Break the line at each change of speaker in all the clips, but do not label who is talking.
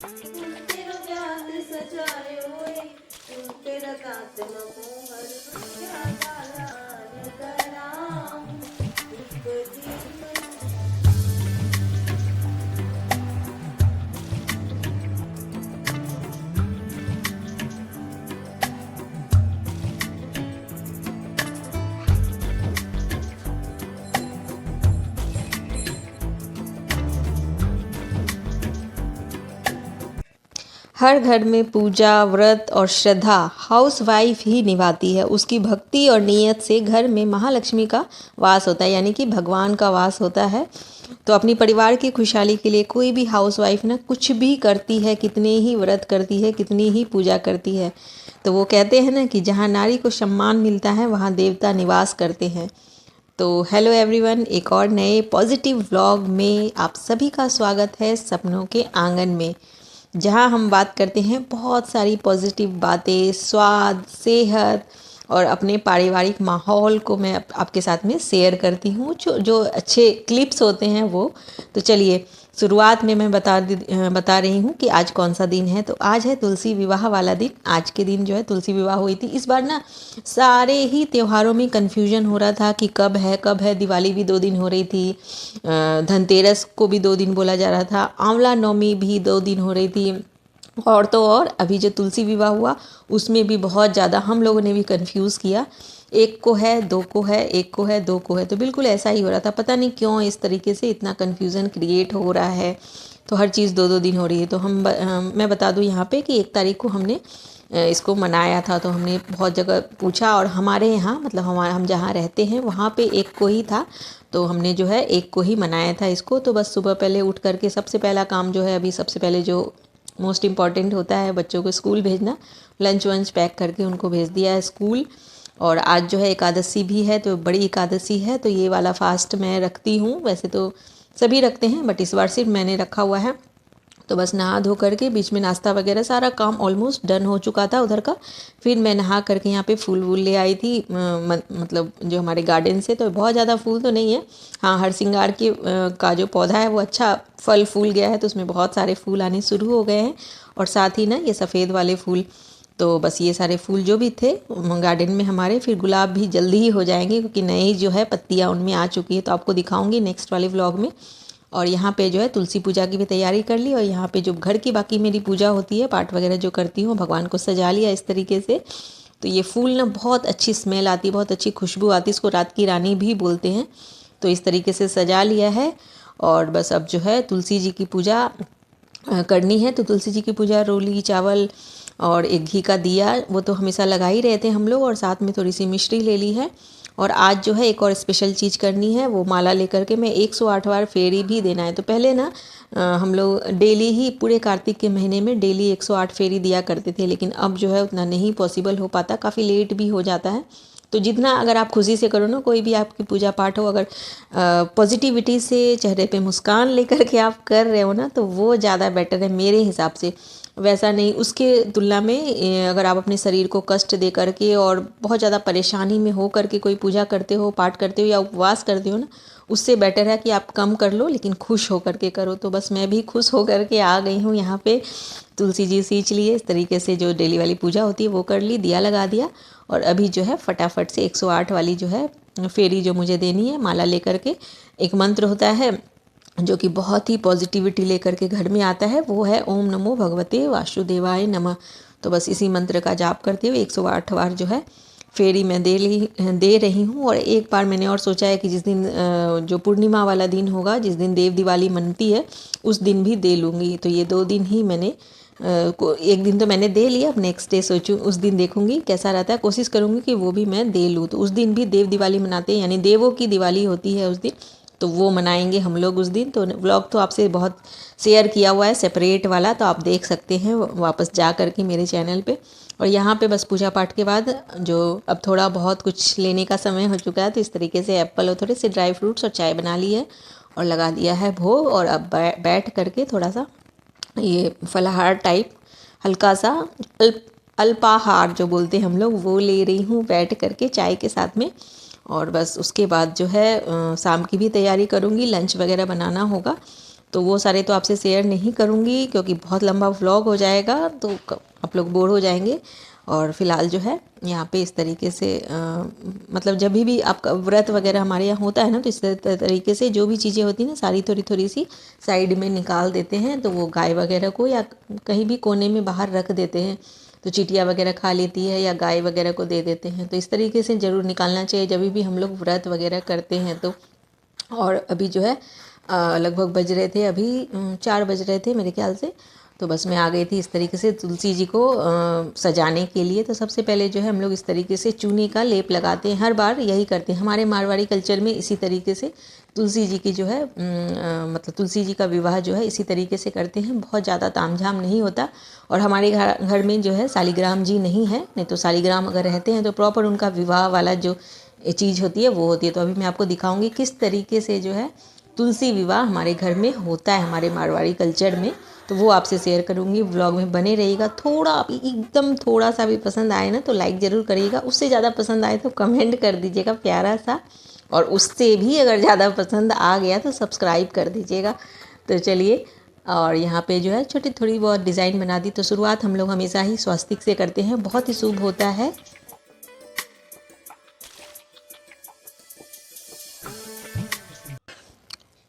तेरो व्यात सजायो तेरा दात मनोहर क्या गान कराऊं एक दिन
हर घर में पूजा व्रत और श्रद्धा हाउस वाइफ ही निभाती है। उसकी भक्ति और नियत से घर में महालक्ष्मी का वास होता है, यानी कि भगवान का वास होता है। तो अपनी परिवार की खुशहाली के लिए कोई भी हाउस वाइफ ना कुछ भी करती है, कितने ही व्रत करती है, कितनी ही पूजा करती है। तो वो कहते हैं ना कि जहाँ नारी को सम्मान मिलता है वहाँ देवता निवास करते हैं। तो हेलो एवरीवन, एक और नए पॉजिटिव व्लॉग में आप सभी का स्वागत है सपनों के आंगन में, जहां हम बात करते हैं बहुत सारी पॉजिटिव बातें, स्वाद, सेहत और अपने पारिवारिक माहौल को मैं आपके साथ में शेयर करती हूँ। जो अच्छे क्लिप्स होते हैं वो। तो चलिए शुरुआत में मैं बता रही हूँ कि आज कौन सा दिन है। तो आज है तुलसी विवाह वाला दिन। आज के दिन जो है तुलसी विवाह हुई थी। इस बार ना सारे ही त्योहारों में कन्फ्यूजन हो रहा था कि कब है। दिवाली भी 2 दिन हो रही थी, धनतेरस को भी 2 दिन बोला जा रहा था, आंवला नवमी भी 2 दिन हो रही थी, और तो और अभी जो तुलसी विवाह हुआ उसमें भी बहुत ज़्यादा हम लोगों ने भी कंफ्यूज़ किया। एक को है, 2 को है, 1 को है, 2 को है। तो बिल्कुल ऐसा ही हो रहा था। पता नहीं क्यों इस तरीके से इतना कन्फ्यूज़न क्रिएट हो रहा है। तो हर चीज़ 2-2 दिन हो रही है। तो मैं बता दूं यहाँ पे कि 1 तारीख को हमने इसको मनाया था। तो हमने बहुत जगह पूछा और हमारे यहाँ मतलब हम जहाँ रहते हैं वहाँ पे 1 को ही था। तो हमने जो है 1 को ही मनाया था इसको। तो बस सुबह पहले उठ करके सबसे पहला काम जो है, अभी सबसे पहले जो मोस्ट इम्पॉर्टेंट होता है, बच्चों को स्कूल भेजना। लंच वंच पैक करके उनको भेज दिया है स्कूल। और आज जो है एकादशी भी है, तो बड़ी एकादशी है। तो ये वाला फास्ट मैं रखती हूँ। वैसे तो सभी रखते हैं बट इस बार सिर्फ मैंने रखा हुआ है। तो बस नहा धो करके बीच में नाश्ता वगैरह सारा काम ऑलमोस्ट डन हो चुका था उधर का। फिर मैं नहा करके यहाँ पे फूल वूल ले आई थी, मतलब जो हमारे गार्डन से। तो बहुत ज़्यादा फूल तो नहीं है, हाँ हर सिंगार के का जो पौधा है वो अच्छा फल फूल गया है। तो उसमें बहुत सारे फूल आने शुरू हो गए हैं। और साथ ही ना ये सफ़ेद वाले फूल, तो बस ये सारे फूल जो भी थे गार्डन में हमारे। फिर गुलाब भी जल्दी ही हो जाएंगे क्योंकि नई जो है पत्तियाँ उनमें आ चुकी है। तो आपको दिखाऊंगी नेक्स्ट वाले व्लॉग में। और यहाँ पे जो है तुलसी पूजा की भी तैयारी कर ली। और यहाँ पे जो घर की बाकी मेरी पूजा होती है, पाठ वगैरह जो करती हूँ, भगवान को सजा लिया इस तरीके से। तो ये फूल ना बहुत अच्छी स्मेल आती, बहुत अच्छी खुशबू आती, इसको रात की रानी भी बोलते हैं। तो इस तरीके से सजा लिया है। और बस अब जो है तुलसी जी की पूजा करनी है। तो तुलसी जी की पूजा रोली चावल और एक घी का दिया वो तो हमेशा लगा ही रहे थे हम लोग, और साथ में थोड़ी सी मिश्री ले ली है। और आज जो है एक और स्पेशल चीज़ करनी है, वो माला लेकर के मैं 108 बार फेरी भी देना है। तो पहले ना हम लोग डेली ही पूरे कार्तिक के महीने में डेली 108 फेरी दिया करते थे, लेकिन अब जो है उतना नहीं पॉसिबल हो पाता, काफ़ी लेट भी हो जाता है। तो जितना अगर आप खुशी से करो ना, कोई भी आपकी पूजा पाठ हो, अगर पॉजिटिविटी से चेहरे पे मुस्कान लेकर के आप कर रहे हो ना, तो वो ज़्यादा बेटर है मेरे हिसाब से। वैसा नहीं, उसके तुलना में अगर आप अपने शरीर को कष्ट दे करके और बहुत ज़्यादा परेशानी में हो करके कोई पूजा करते हो, पाठ करते हो या उपवास करते हो ना, उससे बेटर है कि आप कम कर लो लेकिन खुश हो करके करो। तो बस मैं भी खुश हो करके आ गई हूँ यहाँ पे। तुलसी जी सींच लिए इस तरीके से, जो डेली वाली पूजा होती है वो कर ली, दिया लगा दिया। और अभी जो है फटाफट से 108 वाली जो है फेरी जो मुझे देनी है माला लेकर के। एक मंत्र होता है जो कि बहुत ही पॉजिटिविटी लेकर के घर में आता है, वो है ओम नमो भगवते वासुदेवाय नमः। तो बस इसी मंत्र का जाप करते हुए 108 बार जो है फेरी मैं दे रही हूँ। और एक बार मैंने और सोचा है कि जिस दिन जो पूर्णिमा वाला दिन होगा, जिस दिन देव दिवाली मनती है, उस दिन भी दे लूँगी। तो ये 2 दिन ही मैंने एक दिन तो मैंने दे लिया, अब नेक्स्ट डे सोचूं उस दिन देखूंगी कैसा रहता है। कोशिश करूंगी कि वो भी मैं दे लूँ। तो उस दिन भी देव दिवाली मनाते हैं, यानी देवों की दिवाली होती है उस दिन, तो वो मनाएंगे हम लोग उस दिन। तो व्लॉग तो आपसे बहुत शेयर किया हुआ है सेपरेट वाला, तो आप देख सकते हैं वापस जा करके मेरे चैनल पे। और यहाँ पे बस पूजा पाठ के बाद जो अब थोड़ा बहुत कुछ लेने का समय हो चुका है, तो इस तरीके से एप्पल और थोड़े से ड्राई फ्रूट्स और चाय बना ली है और लगा दिया है भोग। और अब बैठ करके थोड़ा सा ये फलाहार टाइप हल्का सा अल्पाहार जो बोलते हैं हम लोग, वो ले रही हूँ बैठ करके चाय के साथ में। और बस उसके बाद जो है शाम की भी तैयारी करूँगी, लंच वगैरह बनाना होगा। तो वो सारे तो आपसे शेयर नहीं करूँगी क्योंकि बहुत लंबा व्लॉग हो जाएगा, तो आप लोग बोर हो जाएंगे। और फिलहाल जो है यहाँ पे इस तरीके से मतलब जब भी आपका व्रत वगैरह हमारे यहाँ होता है ना, तो इस तरीके से जो भी चीज़ें होती हैं ना सारी थोड़ी थोड़ी सी साइड में निकाल देते हैं। तो वो गाय वगैरह को या कहीं भी कोने में बाहर रख देते हैं, तो चींटियाँ वगैरह खा लेती है या गाय वगैरह को दे देते हैं। तो इस तरीके से ज़रूर निकालना चाहिए जब भी हम लोग व्रत वगैरह करते हैं तो। और अभी जो है लगभग बज रहे थे, अभी 4 बज रहे थे मेरे ख्याल से। तो बस मैं आ गई थी इस तरीके से तुलसी जी को सजाने के लिए। तो सबसे पहले जो है हम लोग इस तरीके से चूने का लेप लगाते हैं, हर बार यही करते हैं हमारे मारवाड़ी कल्चर में। इसी तरीके से तुलसी जी की जो है मतलब तुलसी जी का विवाह जो है इसी तरीके से करते हैं, बहुत ज़्यादा तामझाम नहीं होता। और हमारे घर में जो है शालिग्राम जी नहीं है, नहीं तो शालिग्राम अगर रहते हैं तो प्रॉपर उनका विवाह वाला जो चीज़ होती है वो होती है। तो अभी मैं आपको दिखाऊंगी किस तरीके से जो है तुलसी विवाह हमारे घर में होता है हमारे मारवाड़ी कल्चर में, तो वो आपसे शेयर करूँगी। व्लॉग में बने रहिएगा। थोड़ा एकदम थोड़ा सा भी पसंद आए ना तो लाइक ज़रूर करिएगा, उससे ज़्यादा पसंद आए तो कमेंट कर दीजिएगा प्यारा सा, और उससे भी अगर ज़्यादा पसंद आ गया तो सब्सक्राइब कर दीजिएगा। तो चलिए, और यहाँ पे जो है छोटी थोड़ी बहुत डिज़ाइन बना दी। तो शुरुआत हम लोग हमेशा ही स्वास्तिक से करते हैं, बहुत ही शुभ होता है।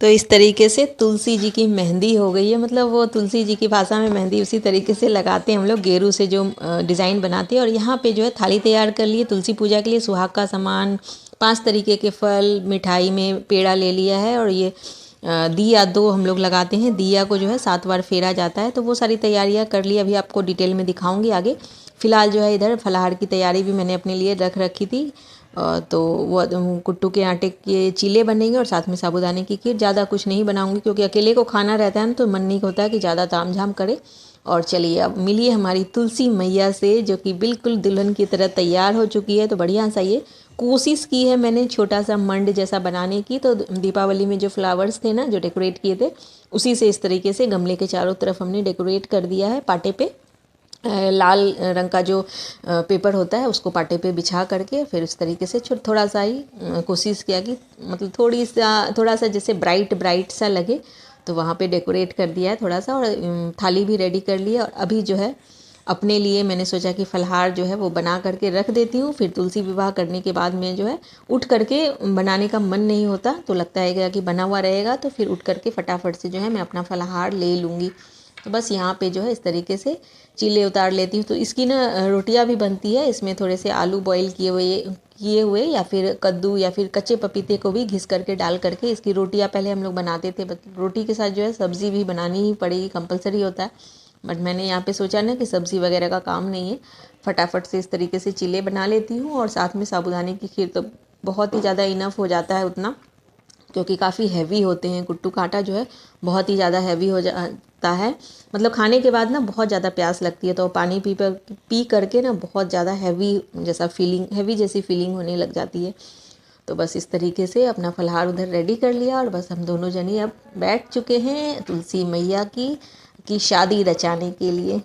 तो इस तरीके से तुलसी जी की मेहंदी हो गई है, मतलब वो तुलसी जी की भाषा में मेहंदी उसी तरीके से लगाते हैं हम लोग, गेरू से जो डिज़ाइन बनाते हैं। और यहाँ पे जो है थाली तैयार कर लिए तुलसी पूजा के लिए, सुहाग का सामान, 5 तरीके के फल, मिठाई में पेड़ा ले लिया है, और ये दिया 2 हम लोग लगाते हैं। दिया को जो है 7 बार फेरा जाता है। तो वो सारी तैयारियाँ कर ली, अभी आपको डिटेल में दिखाऊँगी आगे। फ़िलहाल जो है इधर फलाहार की तैयारी भी मैंने अपने लिए रख रखी थी। तो वो कुट्टू के आटे के चीले बनेंगे और साथ में साबूदाने की खीर। ज़्यादा कुछ नहीं बनाऊंगी क्योंकि अकेले को खाना रहता है ना, तो मन नहीं होता है कि ज़्यादा तामझाम करे। और चलिए अब मिलिए हमारी तुलसी मैया से, जो कि बिल्कुल दुल्हन की तरह तैयार हो चुकी है। तो बढ़िया सा ये कोशिश की है मैंने छोटा सा मंड जैसा बनाने की। तो दीपावली में जो फ्लावर्स थे ना जो डेकोरेट किए थे, उसी से इस तरीके से गमले के चारों तरफ हमने डेकोरेट कर दिया है। पाटे पे लाल रंग का जो पेपर होता है उसको पाटे पे बिछा करके फिर इस तरीके से थोड़ा सा ही कोशिश किया कि मतलब थोड़ा सा जैसे ब्राइट सा लगे, तो वहाँ पे डेकोरेट कर दिया है थोड़ा सा। और थाली भी रेडी कर ली है। और अभी जो है अपने लिए मैंने सोचा कि फलहार जो है वो बना करके रख देती हूँ, फिर तुलसी विवाह करने के बाद में जो है उठ करके बनाने का मन नहीं होता, तो लगता है कि बना हुआ रहेगा, तो फिर उठ करके फटाफट से जो है मैं अपना फलहार ले लूँगी। तो बस यहाँ पे जो है इस तरीके से चीले उतार लेती हूँ। तो इसकी ना रोटियाँ भी बनती है, इसमें थोड़े से आलू बॉईल किए हुए या फिर कद्दू या फिर कच्चे पपीते को भी घिस करके डाल करके इसकी रोटियाँ पहले हम लोग बनाते थे। रोटी के साथ जो है सब्ज़ी भी बनानी ही पड़ेगी, कंपलसरी होता है। बट मैंने यहाँ पे सोचा ना कि सब्ज़ी वगैरह का काम नहीं है, फटाफट से इस तरीके से चीले बना लेती हूँ। और साथ में साबूदाने की खीर तो बहुत ही ज़्यादा इनफ हो जाता है उतना, क्योंकि काफ़ी हैवी होते हैं। कुट्टू का आटा जो है बहुत ही ज़्यादा हैवी हो जाता है, मतलब खाने के बाद ना बहुत ज़्यादा प्यास लगती है, तो पानी पी करके ना बहुत ज़्यादा हैवी जैसी फीलिंग होने लग जाती है। तो बस इस तरीके से अपना फलहार उधर रेडी कर लिया, और बस हम दोनों जने अब बैठ चुके हैं तुलसी मैया की शादी रचाने के लिए।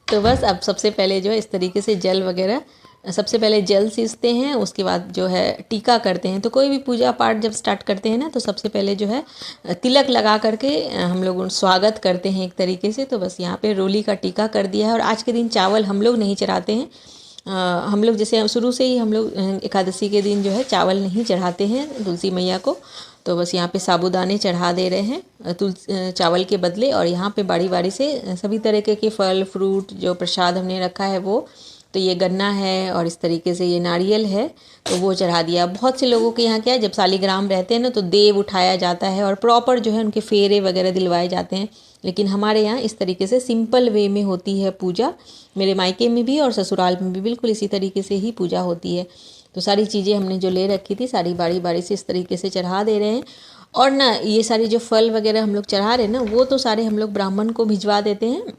तो बस अब सबसे पहले जो है इस तरीके से जल वगैरह, सबसे पहले जल सींचते हैं, उसके बाद जो है टीका करते हैं। तो कोई भी पूजा पाठ जब स्टार्ट करते हैं ना, तो सबसे पहले जो है तिलक लगा करके हम लोग स्वागत करते हैं एक तरीके से। तो बस यहाँ पे रोली का टीका कर दिया है। और आज के दिन चावल हम लोग नहीं चढ़ाते हैं, हम लोग जैसे शुरू से ही हम लोग एकादशी के दिन जो है चावल नहीं चढ़ाते हैं तुलसी मैया को। तो बस यहाँ पे साबूदाने चढ़ा दे रहे हैं चावल के बदले। और यहाँ पे बारी बारी से सभी तरीके के फल फ्रूट जो प्रसाद हमने रखा है वो, तो ये गन्ना है और इस तरीके से ये नारियल है, तो वो चढ़ा दिया। बहुत से लोगों के यहाँ क्या है, जब शालिग्राम रहते हैं ना तो देव उठाया जाता है और प्रॉपर जो है उनके फेरे वगैरह दिलवाए जाते हैं। लेकिन हमारे यहाँ इस तरीके से सिंपल वे में होती है पूजा। मेरे मायके में भी और ससुराल में भी बिल्कुल इसी तरीके से ही पूजा होती है। तो सारी चीज़ें हमने जो ले रखी थी सारी बारी बारी से इस तरीके से चढ़ा दे रहे हैं। और ना ये सारे जो फल वगैरह हम लोग चढ़ा रहे हैं ना, वो तो सारे हम लोग ब्राह्मण को भिजवा देते हैं।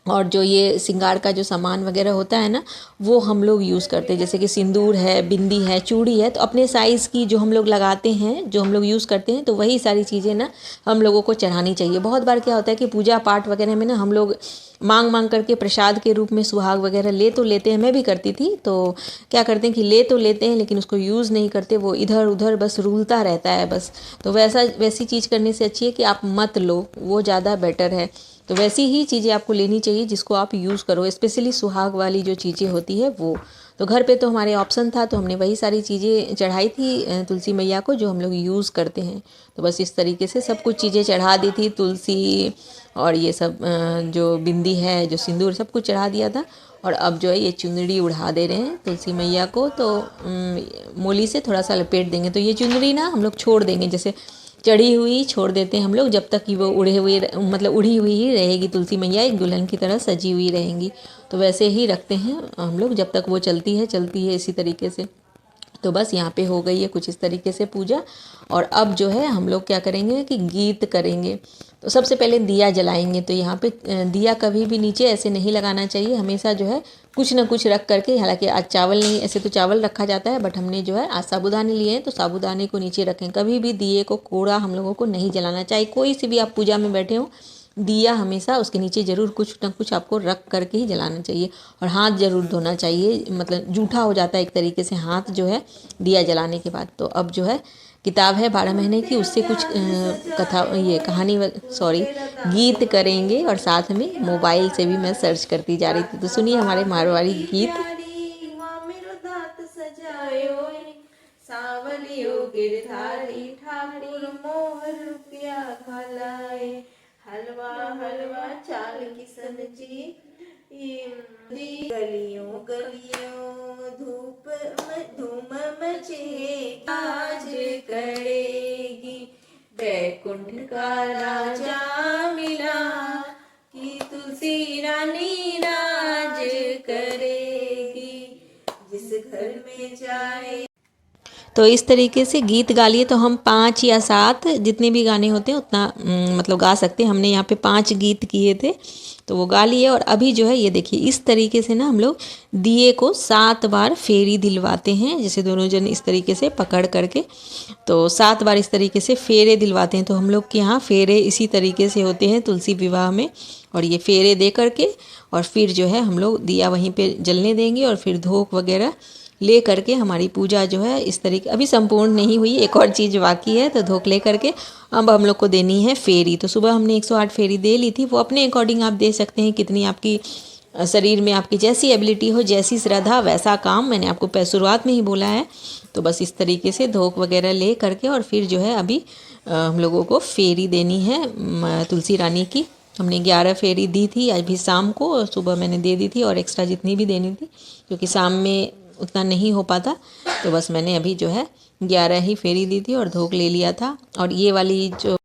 और जो ये श्रृंगार का जो सामान वगैरह होता है ना, वो हम लोग यूज़ करते हैं, जैसे कि सिंदूर है, बिंदी है, चूड़ी है, तो अपने साइज़ की जो हम लोग लगाते हैं, जो हम लोग यूज़ करते हैं, तो वही सारी चीज़ें ना हम लोगों को चढ़ानी चाहिए। बहुत बार क्या होता है कि पूजा पाठ वगैरह में ना हम लोग मांग करके प्रसाद के रूप में सुहाग वगैरह ले तो लेते हैं, मैं भी करती थी। तो क्या करते हैं कि ले तो लेते हैं लेकिन उसको यूज़ नहीं करते, वो इधर उधर बस रूलता रहता है बस। तो वैसी चीज़ करने से अच्छी है कि आप मत लो, वो ज़्यादा बेटर है। तो वैसी ही चीज़ें आपको लेनी चाहिए जिसको आप यूज़ करो, स्पेशली सुहाग वाली जो चीज़ें होती है वो। तो घर पे तो हमारे ऑप्शन था, तो हमने वही सारी चीज़ें चढ़ाई थी तुलसी मैया को, जो हम लोग यूज़ करते हैं। तो बस इस तरीके से सब कुछ चीज़ें चढ़ा दी थी, तुलसी और ये सब जो बिंदी है, जो सिंदूर, सब कुछ चढ़ा दिया था। और अब जो है ये चुनरी उड़ा दे रहे हैं तुलसी मैया को, तो मोली से थोड़ा सा लपेट देंगे। तो ये चुनरी ना हम लोग छोड़ देंगे, जैसे चढ़ी हुई छोड़ देते हैं हम लोग, जब तक कि वो उड़ी हुई ही रहेगी तुलसी मैया, एक दुल्हन की तरह सजी हुई रहेंगी। तो वैसे ही रखते हैं हम लोग, जब तक वो चलती है इसी तरीके से। तो बस यहाँ पे हो गई है कुछ इस तरीके से पूजा। और अब जो है हम लोग क्या करेंगे कि गीत करेंगे। तो सबसे पहले दिया जलाएंगे। तो यहाँ पे दिया कभी भी नीचे ऐसे नहीं लगाना चाहिए, हमेशा जो है कुछ ना कुछ रख करके, हालांकि आज चावल नहीं, ऐसे तो चावल रखा जाता है, बट हमने जो है आज साबूदाने लिए हैं, तो साबूदाने को नीचे रखें। कभी भी दिए को कूड़ा हम लोगों को नहीं जलाना चाहिए, कोई सी भी आप पूजा में बैठे हो, दिया हमेशा उसके नीचे ज़रूर कुछ ना कुछ आपको रख करके ही जलाना चाहिए। और हाथ ज़रूर धोना चाहिए, मतलब जूठा हो जाता है एक तरीके से हाथ जो है दिया जलाने के बाद। तो अब जो है किताब है 12 महीने की, उससे कुछ गीत करेंगे, और साथ में मोबाइल से भी मैं सर्च करती जा रही थी। तो सुनिए हमारे मारवाड़ी गीत।
सावलियो गिरधारी ठाकुर मोहर रुपया खलाए, हलवा हलवा चाल की सब्जी, गलियों गलियों धूम मचे, आज करेगी बैकुंठ का राजा मिला, कि तुलसी रानी राज करेगी, जिस घर में जाए।
तो इस तरीके से गीत गा लिए। तो हम 5 या 7 जितने भी गाने होते हैं उतना मतलब गा सकते हैं। हमने यहाँ पे 5 गीत किए थे, तो वो गा लिए। और अभी जो है ये देखिए इस तरीके से ना हम लोग दिए को 7 बार फेरी दिलवाते हैं, जैसे दोनों जन इस तरीके से पकड़ करके, तो 7 बार इस तरीके से फेरे दिलवाते हैं। तो हम लोग के यहाँ फेरे इसी तरीके से होते हैं तुलसी विवाह में। और ये फेरे दे करके और फिर जो है हम लोग दिया वहीं पे जलने देंगे, और फिर धूप वगैरह ले करके हमारी पूजा जो है इस तरीके, अभी संपूर्ण नहीं हुई, एक और चीज़ बाकी है। तो धोख ले करके अब हम लोग को देनी है फेरी। तो सुबह हमने 108 फेरी दे ली थी, वो अपने अकॉर्डिंग आप दे सकते हैं, कितनी आपकी शरीर में आपकी जैसी एबिलिटी हो, जैसी श्रद्धा वैसा काम, मैंने आपको शुरुआत में ही बोला है। तो बस इस तरीके से धोख वगैरह ले करके और फिर जो है अभी हम लोगों को फेरी देनी है तुलसी रानी की। हमने 11 फेरी दी थी आज भी शाम को, और सुबह मैंने दे दी थी, और एक्स्ट्रा जितनी भी देनी थी क्योंकि शाम में उतना नहीं हो पाता, तो बस मैंने अभी जो है 11 ही फेरी दी थी और धोख ले लिया था। और ये वाली जो